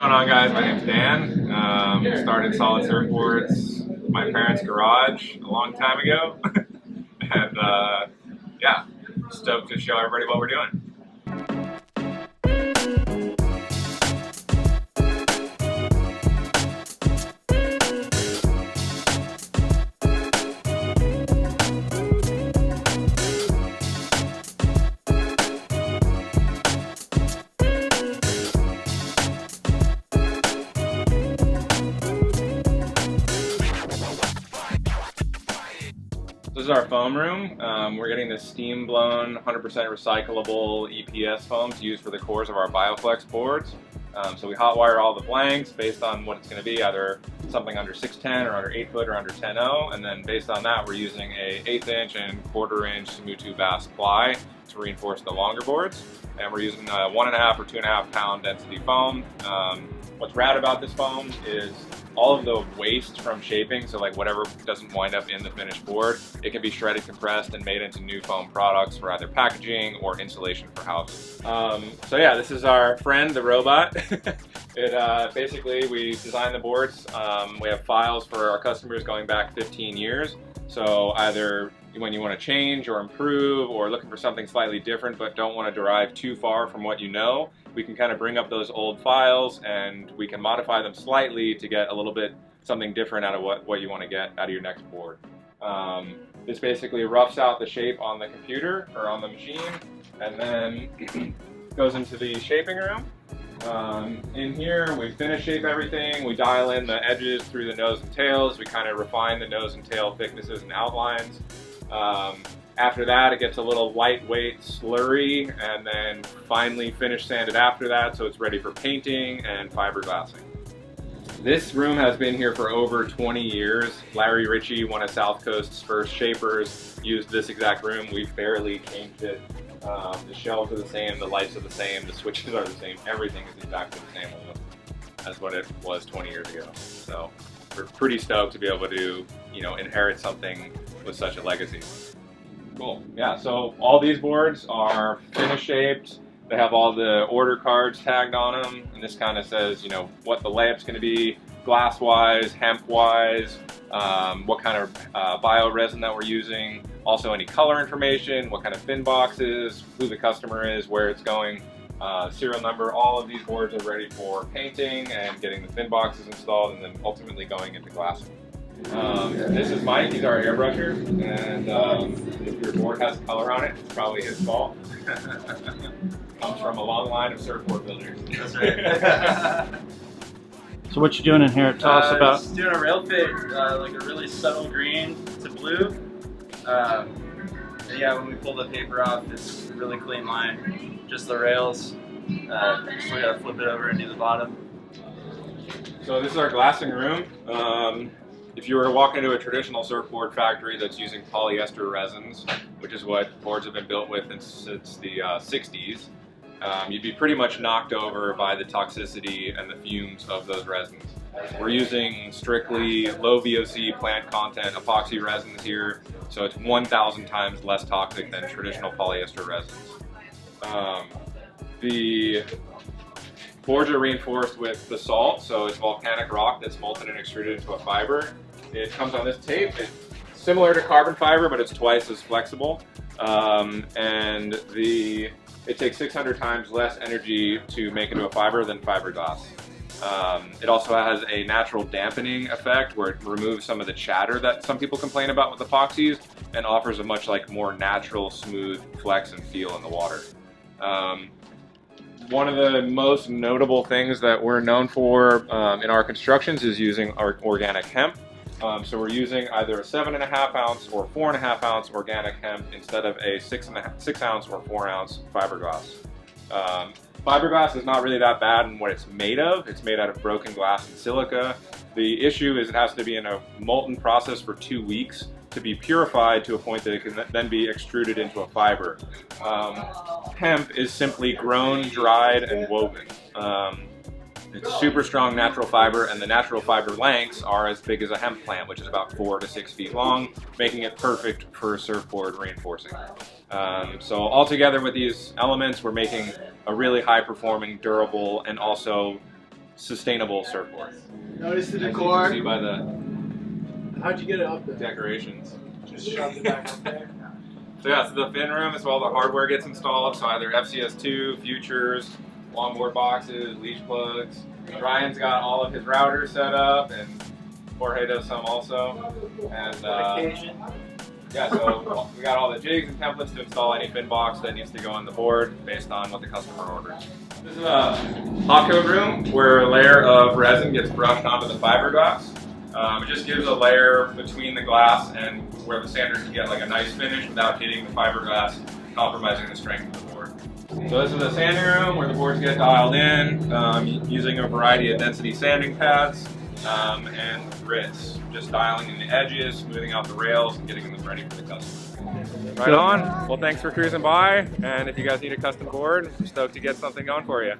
What's going on, guys? My name's Dan. Started Solid Surfboards in my parents' garage a long time ago, and yeah, stoked to show everybody what we're doing. This is our foam room. We're getting this steam blown, 100% recyclable EPS foams used for the cores of our BioFlex boards. So we hot wire all the blanks based on what it's going to be, either something under 610 or under 8 foot or under 10.0, and then based on that we're using a 1/8 inch and 1/4 inch smooth tube bass ply to reinforce the longer boards, and we're using a 1.5 or 2.5 pound density foam. What's rad about this foam is all of the waste from shaping, so like whatever doesn't wind up in the finished board, it can be shredded, compressed, and made into new foam products for either packaging or insulation for houses. So yeah, this is our friend, the robot. Basically, we design the boards. We have files for our customers going back 15 years. So either when you want to change or improve or looking for something slightly different but don't want to derive too far from what you know, we can kind of bring up those old files and we can modify them slightly to get a little bit something different out of what you want to get out of your next board. This basically roughs out the shape on the computer or on the machine and then goes into the shaping room. In here we finish shape everything, we dial in the edges through the nose and tails, we kind of refine the nose and tail thicknesses and outlines. After that it gets a little lightweight slurry and then finally finish sanded after that, so it's ready for painting and fiberglassing. This room has been here for over 20 years. Larry Ritchie, one of South Coast's first shapers, used this exact room. We've barely changed it. The shelves are the same, the lights are the same, the switches are the same, everything is exactly the same as what it was 20 years ago. So we're pretty stoked to be able to, inherit something with such a legacy. Cool. Yeah, so all these boards are finish shaped. They have all the order cards tagged on them, and this kind of says, what the layout's going to be, glass-wise, hemp-wise, what kind of bio resin that we're using, also any color information, what kind of fin boxes, who the customer is, where it's going, serial number. All of these boards are ready for painting and getting the fin boxes installed and then ultimately going into glassing. This is Mike, he's our airbrusher, and if your board has color on it, it's probably his fault. Comes from a long line of surfboard builders. That's right. So what you doing in here? Tell us about. Just doing a rail fade, like a really subtle green to blue. And yeah, when we pull the paper off, it's a really clean line. Just the rails. So we gotta flip it over into the bottom. So this is our glassing room. If you were to walk into a traditional surfboard factory that's using polyester resins, which is what boards have been built with since the 60s, you'd be pretty much knocked over by the toxicity and the fumes of those resins. We're using strictly low VOC plant content epoxy resins here, so it's 1,000 times less toxic than traditional polyester resins. The boards are reinforced with basalt, so it's volcanic rock that's molten and extruded into a fiber. It comes on this tape. It's similar to carbon fiber, but it's twice as flexible. And it takes 600 times less energy to make into a fiber than fiberglass. It also has a natural dampening effect where it removes some of the chatter that some people complain about with epoxies and offers a much more natural, smooth flex and feel in the water. One of the most notable things that we're known for in our constructions is using our organic hemp. So we're using either a 7.5 ounce or 4.5 ounce organic hemp instead of a 6 ounce or 4 ounce fiberglass. Fiberglass is not really that bad in what it's made of. It's made out of broken glass and silica. The issue is it has to be in a molten process for 2 weeks to be purified to a point that it can then be extruded into a fiber. Hemp is simply grown, dried, and woven. It's super strong natural fiber, and the natural fiber lengths are as big as a hemp plant, which is about 4 to 6 feet long, making it perfect for surfboard reinforcing. So all together with these elements, we're making a really high-performing, durable, and also sustainable surfboard. Notice the As you decor. can see by the How'd you get it up there? decorations. Just shoved it back up there. So yeah, so the fin room is where all the hardware gets installed. So either FCS2, futures, longboard boxes, leash plugs. Ryan's got all of his routers set up, and Jorge does some also. And yeah, so we got all the jigs and templates to install any fin box that needs to go on the board based on what the customer orders. This is a hot coat room where a layer of resin gets brushed onto the fiberglass. It just gives a layer between the glass and where the sander can get like a nice finish without hitting the fiberglass, compromising the strength of the board. So this is the sanding room where the boards get dialed in using a variety of density sanding pads and grits. Just dialing in the edges, smoothing out the rails, and getting them ready for the customer. Right on. Well, thanks for cruising by, and if you guys need a custom board, I'm stoked to get something going for you.